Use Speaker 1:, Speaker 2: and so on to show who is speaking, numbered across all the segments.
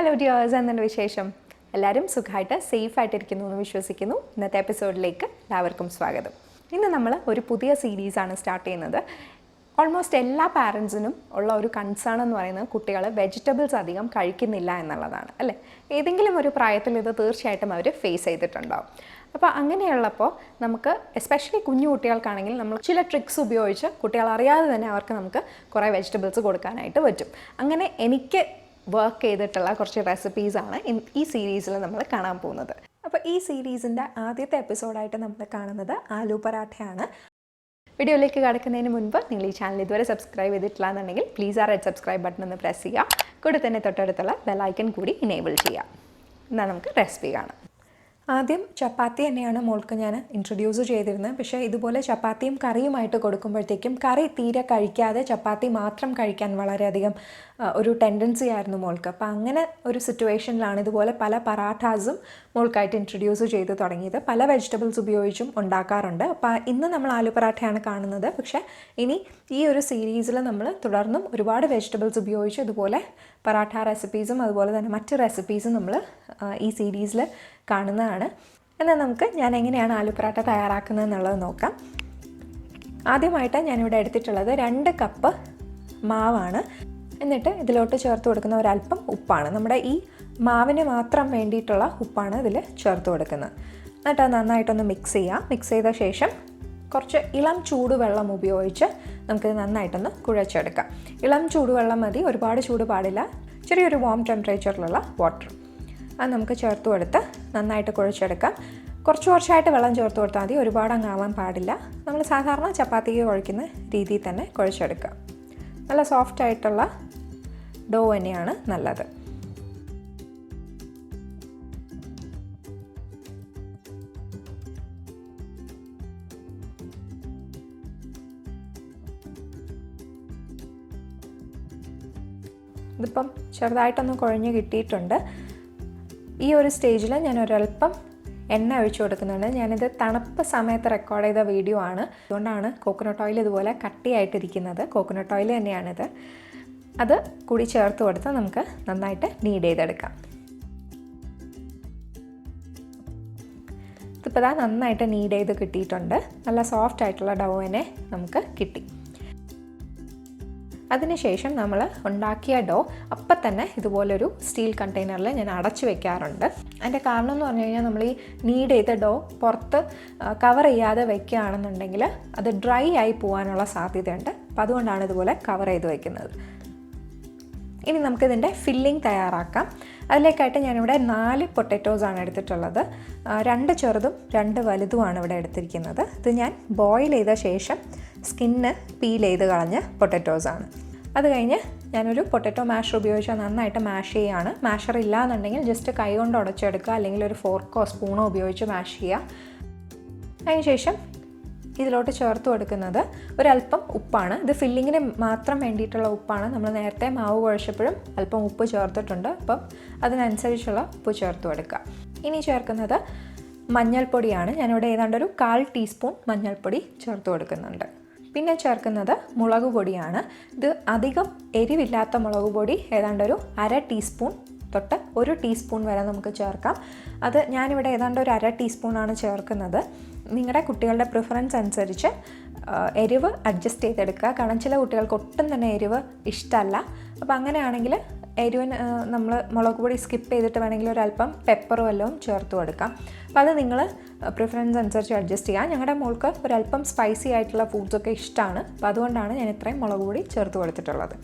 Speaker 1: Hello dears, എന്തുണ്ട് വിശേഷം? എല്ലാവരും സുഖമായിട്ട് സേഫായിട്ടിരിക്കുന്നു എന്ന് വിശ്വസിക്കുന്നു. ഇന്നത്തെ എപ്പിസോഡിലേക്ക് എല്ലാവർക്കും സ്വാഗതം. ഇന്ന് നമ്മൾ ഒരു പുതിയ സീരീസാണ് സ്റ്റാർട്ട് ചെയ്യുന്നത്. ഓൾമോസ്റ്റ് എല്ലാ പാരൻസിനും ഉള്ള ഒരു കൺസേൺ എന്ന് പറയുന്നത് കുട്ടികൾ വെജിറ്റബിൾസ് അധികം കഴിക്കുന്നില്ല എന്നുള്ളതാണ്, അല്ലേ? ഏതെങ്കിലും ഒരു പ്രായത്തിൽ ഇത് തീർച്ചയായിട്ടും അവർ ഫേസ് ചെയ്തിട്ടുണ്ടാവും. അപ്പോൾ അങ്ങനെയുള്ളപ്പോൾ നമുക്ക് എസ്പെഷ്യലി കുഞ്ഞു കുട്ടികൾക്കാണെങ്കിൽ നമ്മൾ ചില ട്രിക്സ് ഉപയോഗിച്ച് കുട്ടികൾ അറിയാതെ തന്നെ അവർക്ക് നമുക്ക് കുറേ വെജിറ്റബിൾസ് കൊടുക്കാനായിട്ട് പറ്റും. അങ്ങനെ എനിക്ക് വർക്ക് ചെയ്തിട്ടുള്ള കുറച്ച് റെസിപ്പീസാണ് ഈ സീരീസിൽ നമ്മൾ കാണാൻ പോകുന്നത്. അപ്പോൾ ഈ സീരീസിൻ്റെ ആദ്യത്തെ എപ്പിസോഡായിട്ട് നമ്മൾ കാണുന്നത് ആലു പറാഠയാണ്. വീഡിയോയിലേക്ക് കടക്കുന്നതിന് മുൻപ് നിങ്ങൾ ഈ ചാനൽ ഇതുവരെ സബ്സ്ക്രൈബ് ചെയ്തിട്ടില്ല എന്നുണ്ടെങ്കിൽ പ്ലീസ് ആ റെഡ് സബ്സ്ക്രൈബ് ബട്ടൺ ഒന്ന് പ്രസ് ചെയ്യുക. കൂടെ തന്നെ തൊട്ടടുത്തുള്ള ബെല്ലൈക്കൺ കൂടി ഇനേബിൾ ചെയ്യുക. എന്നാൽ നമുക്ക് റെസിപ്പി കാണാം. ആദ്യം ചപ്പാത്തി തന്നെയാണ് മോൾക്ക് ഞാൻ ഇൻട്രൊഡ്യൂസ് ചെയ്തിരുന്നത്. പക്ഷേ ഇതുപോലെ ചപ്പാത്തിയും കറിയുമായിട്ട് കൊടുക്കുമ്പോഴത്തേക്കും കറി തീരെ കഴിക്കാതെ ചപ്പാത്തി മാത്രം കഴിക്കാൻ വളരെയധികം ഒരു ടെൻഡൻസി ആയിരുന്നു മോൾക്ക്. അപ്പോൾ അങ്ങനെ ഒരു സിറ്റുവേഷനിലാണ് ഇതുപോലെ പല പറാഠാസും മോൾക്കായിട്ട് ഇൻട്രൊഡ്യൂസ് ചെയ്ത് തുടങ്ങിയത്. പല വെജിറ്റബിൾസ് ഉപയോഗിച്ചും ഉണ്ടാക്കാറുണ്ട്. അപ്പോൾ ഇന്ന് നമ്മൾ ആലു പറാഠയാണ് കാണുന്നത്. പക്ഷേ ഇനി ഈ ഒരു സീരീസിൽ നമ്മൾ തുടർന്നും ഒരുപാട് വെജിറ്റബിൾസ് ഉപയോഗിച്ച് ഇതുപോലെ പറാഠ റെസിപ്പീസും അതുപോലെ തന്നെ മറ്റ് റെസിപ്പീസും നമ്മൾ ഈ സീരീസിൽ കാണുന്നതാണ്. എന്നാൽ നമുക്ക് ഞാൻ എങ്ങനെയാണ് ആലു പറാഠ തയ്യാറാക്കുന്നത് എന്നുള്ളത് നോക്കാം. ആദ്യമായിട്ട് ഞാനിവിടെ എടുത്തിട്ടുള്ളത് 2 കപ്പ് മാവാണ്. എന്നിട്ട് ഇതിലോട്ട് ചേർത്ത് കൊടുക്കുന്ന ഒരല്പം ഉപ്പാണ്. നമ്മുടെ ഈ മാവിന് മാത്രം വേണ്ടിയിട്ടുള്ള ഉപ്പാണ് ഇതിൽ ചേർത്ത് കൊടുക്കുന്നത്. എന്നിട്ട് അത് നന്നായിട്ടൊന്ന് മിക്സ് ചെയ്യാം. മിക്സ് ചെയ്ത ശേഷം കുറച്ച് ഇളം ചൂടുവെള്ളം ഉപയോഗിച്ച് നമുക്കിത് നന്നായിട്ടൊന്ന് കുഴച്ചെടുക്കാം. ഇളം ചൂടുവെള്ളം മതി, ഒരുപാട് ചൂട് പാടില്ല. ചെറിയൊരു വാം ടെമ്പറേച്ചറിലുള്ള വാട്ടർ അത് നമുക്ക് ചേർത്ത് കൊടുത്ത് നന്നായിട്ട് കുഴച്ചെടുക്കാം. കുറച്ചായിട്ട് വെള്ളം ചേർത്ത് കൊടുത്താൽ മതി, ഒരുപാട് അങ്ങാവാൻ പാടില്ല. നമ്മൾ സാധാരണ ചപ്പാത്തിക്ക് കുഴക്കുന്ന രീതിയിൽ തന്നെ കുഴച്ചെടുക്കാം. നല്ല സോഫ്റ്റ് ആയിട്ടുള്ള ഡോ തന്നെയാണ് നല്ലത്. ഇതിപ്പം ചെറുതായിട്ടൊന്ന് കുഴഞ്ഞ് കിട്ടിയിട്ടുണ്ട്. ഈ ഒരു സ്റ്റേജിൽ ഞാൻ ഒരല്പം എണ്ണ ഒഴിച്ചു കൊടുക്കുന്നുണ്ട്. ഞാനിത് തണുപ്പ് സമയത്ത് റെക്കോർഡ് ചെയ്ത വീഡിയോ ആണ്, അതുകൊണ്ടാണ് കോക്കനട്ട് ഓയിൽ ഇതുപോലെ കട്ടിയായിട്ടിരിക്കുന്നത്. കോക്കനട്ട് ഓയിൽ തന്നെയാണിത്. അത് കൂടി ചേർത്ത് കൊടുത്ത് നമുക്ക് നന്നായിട്ട് നീഡ് ചെയ്തെടുക്കാം. ഇതിപ്പോൾ ഇതാ നന്നായിട്ട് നീഡ് ചെയ്ത് കിട്ടിയിട്ടുണ്ട്. നല്ല സോഫ്റ്റ് ആയിട്ടുള്ള ഡോവിനെ നമുക്ക് കിട്ടി. അതിനുശേഷം നമ്മൾ ഉണ്ടാക്കിയ ഡോ അപ്പം തന്നെ ഇതുപോലൊരു സ്റ്റീൽ കണ്ടെയ്നറിൽ ഞാൻ അടച്ചു വെക്കാറുണ്ട്. അതിൻ്റെ കാരണം എന്ന് പറഞ്ഞു കഴിഞ്ഞാൽ നമ്മൾ ഈ നീഡ് ചെയ്ത ഡോ പുറത്ത് കവർ ചെയ്യാതെ വെക്കുകയാണെന്നുണ്ടെങ്കിൽ അത് ഡ്രൈ ആയി പോകാനുള്ള സാധ്യതയുണ്ട്. അപ്പം അതുകൊണ്ടാണ് ഇതുപോലെ കവർ ചെയ്ത് വയ്ക്കുന്നത്. ഇനി നമുക്കിതിൻ്റെ ഫില്ലിംഗ് തയ്യാറാക്കാം. അതിലേക്കായിട്ട് ഞാനിവിടെ 4 പൊട്ടറ്റോസാണ് എടുത്തിട്ടുള്ളത്. 2 ചെറുതും 2 വലുതുമാണ് ഇവിടെ എടുത്തിരിക്കുന്നത്. ഇത് ഞാൻ ബോയിൽ ചെയ്ത ശേഷം സ്കിന്ന് പീൽ ചെയ്ത് കളഞ്ഞ പൊട്ടറ്റോസാണ്. അത് കഴിഞ്ഞ് ഞാനൊരു പൊട്ടറ്റോ മാഷർ ഉപയോഗിച്ച് നന്നായിട്ട് മാഷ് ചെയ്യുകയാണ്. മാഷർ ഇല്ലാന്നുണ്ടെങ്കിൽ ജസ്റ്റ് കൈ കൊണ്ട് ഉടച്ചെടുക്കുക, അല്ലെങ്കിൽ ഒരു ഫോർക്കോ സ്പൂണോ ഉപയോഗിച്ച് മാഷ് ചെയ്യുക. അതിനുശേഷം ഇതിലോട്ട് ചേർത്ത് കൊടുക്കുന്നത് ഒരല്പം ഉപ്പാണ്. ഇത് ഫില്ലിങ്ങിന് മാത്രം വേണ്ടിയിട്ടുള്ള ഉപ്പാണ്. നമ്മൾ നേരത്തെ മാവ് കുഴച്ചപ്പോഴും അല്പം ഉപ്പ് ചേർത്തിട്ടുണ്ട്. അപ്പം അതിനനുസരിച്ചുള്ള ഉപ്പ് ചേർത്ത് കൊടുക്കുക. ഇനി ചേർക്കുന്നത് മഞ്ഞൾപ്പൊടിയാണ്. ഞാനിവിടെ ഏതാണ്ട് ഒരു 1/4 ടീസ്പൂൺ മഞ്ഞൾപ്പൊടി ചേർത്ത് കൊടുക്കുന്നുണ്ട്. പിന്നെ ചേർക്കുന്നത് മുളക് പൊടിയാണ്. ഇത് അധികം എരിവില്ലാത്ത മുളക് പൊടി ഏതാണ്ട് ഒരു 1/2 ടീസ്പൂൺ തൊട്ട് 1 ടീസ്പൂൺ വരെ നമുക്ക് ചേർക്കാം. അത് ഞാനിവിടെ ഏതാണ്ട് ഒരു 1/2 ടീസ്പൂണാണ് ചേർക്കുന്നത്. നിങ്ങളുടെ കുട്ടികളുടെ പ്രിഫറൻസ് അനുസരിച്ച് എരിവ് അഡ്ജസ്റ്റ് ചെയ്തെടുക്കുക. കാരണം ചില കുട്ടികൾക്ക് ഒട്ടും തന്നെ എരിവ് ഇഷ്ടമല്ല. അപ്പോൾ അങ്ങനെയാണെങ്കിൽ എരിവിന് നമ്മൾ മുളക് പൊടി സ്കിപ്പ് ചെയ്തിട്ട് വേണമെങ്കിൽ ഒരല്പം പെപ്പറും വല്ലതും ചേർത്ത് കൊടുക്കാം. അപ്പോൾ അത് നിങ്ങൾ പ്രിഫറൻസ് അനുസരിച്ച് അഡ്ജസ്റ്റ് ചെയ്യുക. ഞങ്ങളുടെ മോൾക്ക് ഒരല്പം സ്പൈസി ആയിട്ടുള്ള ഫുഡ്സൊക്കെ ഇഷ്ടമാണ്. അപ്പോൾ അതുകൊണ്ടാണ് ഞാൻ ഇത്രയും മുളക് പൊടി ചേർത്ത് കൊടുത്തിട്ടുള്ളത്.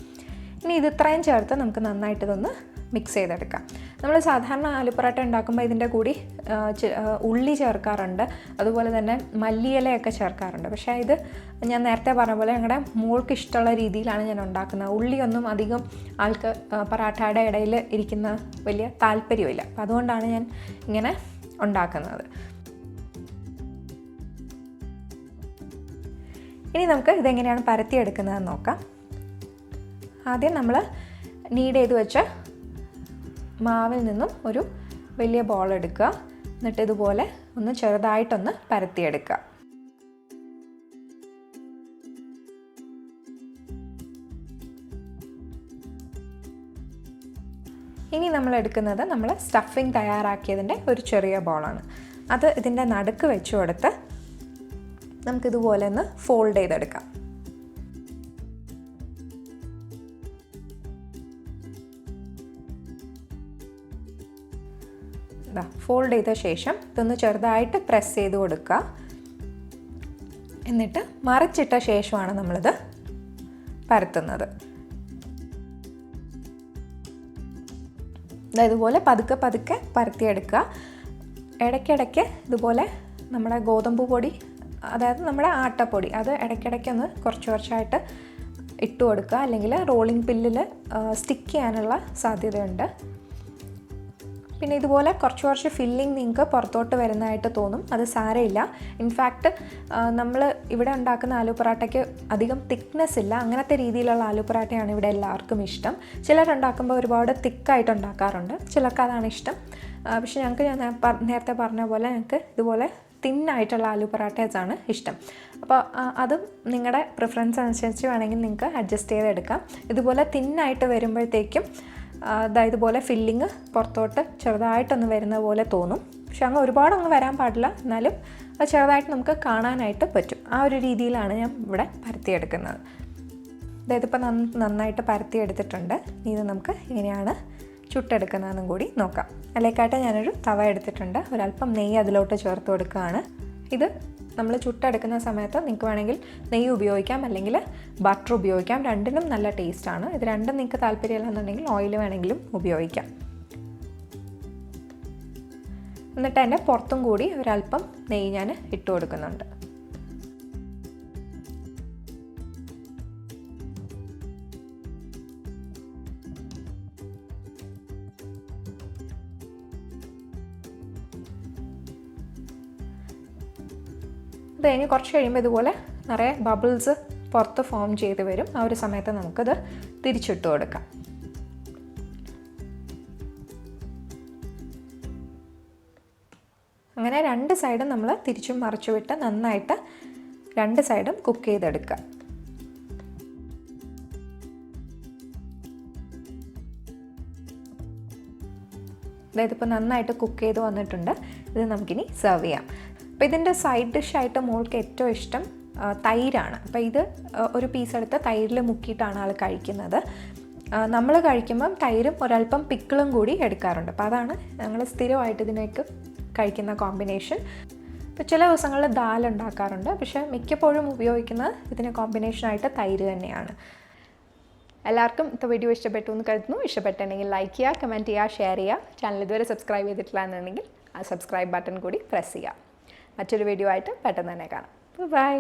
Speaker 1: ഇനി ഇത് ഇത്രയും ചേർത്ത് നമുക്ക് നന്നായിട്ട് ഇതൊന്ന് മിക്സ് ചെയ്തെടുക്കാം. നമ്മൾ സാധാരണ ആലു പറാഠ ഉണ്ടാക്കുമ്പോൾ ഇതിൻ്റെ കൂടി ഉള്ളി ചേർക്കാറുണ്ട്, അതുപോലെ തന്നെ മല്ലിയിലയൊക്കെ ചേർക്കാറുണ്ട്. പക്ഷേ ഇത് ഞാൻ നേരത്തെ പറഞ്ഞ പോലെ ഞങ്ങളുടെ മോൾക്ക് ഇഷ്ടമുള്ള രീതിയിലാണ് ഞാൻ ഉണ്ടാക്കുന്നത്. ഉള്ളിയൊന്നും അധികം ആൾക്ക് പറാഠയുടെ ഇടയിൽ ഇരിക്കുന്ന വലിയ താല്പര്യമില്ല. അപ്പം അതുകൊണ്ടാണ് ഞാൻ ഇങ്ങനെ ഉണ്ടാക്കുന്നത്. ഇനി നമുക്ക് ഇതെങ്ങനെയാണ് പരത്തിയെടുക്കുന്നതെന്ന് നോക്കാം. ആദ്യം നമ്മൾ നീഡ് ചെയ്ത് വെച്ച മാവിൽ നിന്നും ഒരു വലിയ ബോൾ എടുക്കുക. എന്നിട്ട് ഇതുപോലെ ഒന്ന് ചെറുതായിട്ടൊന്ന് പരത്തിയെടുക്കുക. ഇനി നമ്മൾ എടുക്കുന്നത് നമ്മൾ സ്റ്റഫിങ് തയ്യാറാക്കിയതിൻ്റെ ഒരു ചെറിയ ബോളാണ്. അത് ഇതിൻ്റെ നടുക്ക് വെച്ച് കൊടുത്ത് നമുക്കിതുപോലെ ഒന്ന് ഫോൾഡ് ചെയ്തെടുക്കാം. ഫോൾഡ് ചെയ്ത ശേഷം ഇതൊന്ന് ചെറുതായിട്ട് പ്രസ് ചെയ്ത് കൊടുക്കുക. എന്നിട്ട് മറിച്ചിട്ട ശേഷമാണ് നമ്മളിത് പരത്തുന്നത്. ഇതുപോലെ പതുക്കെ പതുക്കെ പരത്തിയെടുക്കുക. ഇടയ്ക്കിടയ്ക്ക് ഇതുപോലെ നമ്മുടെ ഗോതമ്പ് പൊടി, അതായത് നമ്മുടെ ആട്ടപ്പൊടി, അത് ഇടയ്ക്കിടയ്ക്കൊന്ന് കുറച്ച് കുറച്ചായിട്ട് ഇട്ട് കൊടുക്കുക. അല്ലെങ്കിൽ റോളിംഗ് പില്ലിൽ സ്റ്റിക്ക് ചെയ്യാനുള്ള സാധ്യതയുണ്ട്. പിന്നെ ഇതുപോലെ കുറച്ച് കുറച്ച് ഫില്ലിങ് നിങ്ങൾക്ക് പുറത്തോട്ട് വരുന്നതായിട്ട് തോന്നും. അത് സാരമില്ല. ഇൻഫാക്റ്റ് നമ്മൾ ഇവിടെ ഉണ്ടാക്കുന്ന ആലു പൊറാട്ടയ്ക്ക് അധികം തിക്നെസ് ഇല്ല. അങ്ങനത്തെ രീതിയിലുള്ള ആലു പൊറാട്ടയാണ് ഇവിടെ എല്ലാവർക്കും ഇഷ്ടം. ചിലരുണ്ടാക്കുമ്പോൾ ഒരുപാട് തിക്കായിട്ട് ഉണ്ടാക്കാറുണ്ട്, ചിലർക്ക് അതാണ് ഇഷ്ടം. പക്ഷെ ഞങ്ങൾക്ക് ഞാൻ നേരത്തെ പറഞ്ഞ പോലെ ഞങ്ങൾക്ക് ഇതുപോലെ തിന്നായിട്ടുള്ള ആലു പൊറാട്ടേസാണ് ഇഷ്ടം. അപ്പോൾ അതും നിങ്ങളുടെ പ്രിഫറൻസ് അനുസരിച്ച് വേണമെങ്കിൽ നിങ്ങൾക്ക് അഡ്ജസ്റ്റ് ചെയ്തെടുക്കാം. ഇതുപോലെ തിന്നായിട്ട് വരുമ്പോഴത്തേക്കും ഇതുപോലെ ഫില്ലിങ് പുറത്തോട്ട് ചെറുതായിട്ടൊന്ന് വരുന്ന പോലെ തോന്നും. പക്ഷെ അങ്ങ് ഒരുപാടൊന്നും വരാൻ പാടില്ല, എന്നാലും അത് ചെറുതായിട്ട് നമുക്ക് കാണാനായിട്ട് പറ്റും. ആ ഒരു രീതിയിലാണ് ഞാൻ ഇവിടെ പരത്തിയെടുക്കുന്നത്. ഇതിപ്പോൾ നന്നായിട്ട് പരത്തിയെടുത്തിട്ടുണ്ട്. ഇത് നമുക്ക് എങ്ങനെയാണ് ചുട്ടെടുക്കുന്നതെന്നും കൂടി നോക്കാം. അതിലേക്കായിട്ട് ഞാനൊരു തവ എടുത്തിട്ടുണ്ട്. ഒരല്പം നെയ്യ് അതിലോട്ട് ചേർത്ത് കൊടുക്കുകയാണ്. ഇത് നമ്മൾ ചുട്ടെടുക്കുന്ന സമയത്ത് നിങ്ങൾക്ക് വേണമെങ്കിൽ നെയ്യ് ഉപയോഗിക്കാം, അല്ലെങ്കിൽ ബട്ടർ ഉപയോഗിക്കാം. രണ്ടിനും നല്ല ടേസ്റ്റാണ്. ഇത് രണ്ടും നിങ്ങൾക്ക് താല്പര്യമില്ലെന്നുണ്ടെങ്കിൽ ഓയിൽ വേണമെങ്കിലും ഉപയോഗിക്കാം. എന്നിട്ട് അതിൻ്റെ പുറത്തും കൂടി ഒരല്പം നെയ്യ് ഞാൻ ഇട്ട് കൊടുക്കുന്നുണ്ട്. അത് കഴിഞ്ഞ് കുറച്ച് കഴിയുമ്പോൾ ഇതുപോലെ നിറയെ ബബിൾസ് പുറത്ത് ഫോം ചെയ്ത് വരും. ആ ഒരു സമയത്ത് നമുക്കത് തിരിച്ചിട്ട് കൊടുക്കാം. അങ്ങനെ രണ്ട് സൈഡും നമ്മൾ തിരിച്ചും മറിച്ചു വിട്ട് നന്നായിട്ട് രണ്ട് സൈഡും കുക്ക് ചെയ്തെടുക്കുക. അതായത് ഇപ്പോൾ നന്നായിട്ട് കുക്ക് ചെയ്ത് വന്നിട്ടുണ്ട്. ഇത് നമുക്കിനി സെർവ് ചെയ്യാം. അപ്പോൾ ഇതിൻ്റെ സൈഡ് ഡിഷായിട്ട് മോൾക്ക് ഏറ്റവും ഇഷ്ടം തൈരാണ്. അപ്പോൾ ഇത് ഒരു പീസ് എടുത്ത് തൈരിൽ മുക്കിയിട്ടാണ് ആൾ കഴിക്കുന്നത്. നമ്മൾ കഴിക്കുമ്പം തൈരും ഒരല്പം പിക്കിളും കൂടി എടുക്കാറുണ്ട്. അപ്പോൾ അതാണ് ഞങ്ങൾ സ്ഥിരമായിട്ട് ഇതിനേക്ക് കഴിക്കുന്ന കോമ്പിനേഷൻ. ഇപ്പോൾ ചില ദിവസങ്ങളിൽ ദാൽ ഉണ്ടാക്കാറുണ്ട്, പക്ഷേ മിക്കപ്പോഴും ഉപയോഗിക്കുന്നത് ഇതിന് കോമ്പിനേഷനായിട്ട് തൈര് തന്നെയാണ്. എല്ലാവർക്കും ഇപ്പോൾ വീഡിയോ ഇഷ്ടപ്പെട്ടു എന്ന് കരുതുന്നു. ഇഷ്ടപ്പെട്ടുണ്ടെങ്കിൽ ലൈക്ക് ചെയ്യുക, കമൻറ്റ് ചെയ്യുക, ഷെയർ ചെയ്യുക. ചാനൽ ഇതുവരെ സബ്സ്ക്രൈബ് ചെയ്തിട്ടില്ല എന്നുണ്ടെങ്കിൽ ആ സബ്സ്ക്രൈബ് ബട്ടൺ കൂടി പ്രസ് ചെയ്യുക. മറ്റൊരു വീഡിയോ ആയിട്ട് പെട്ടെന്ന് തന്നെ കാണാം. ബൈ.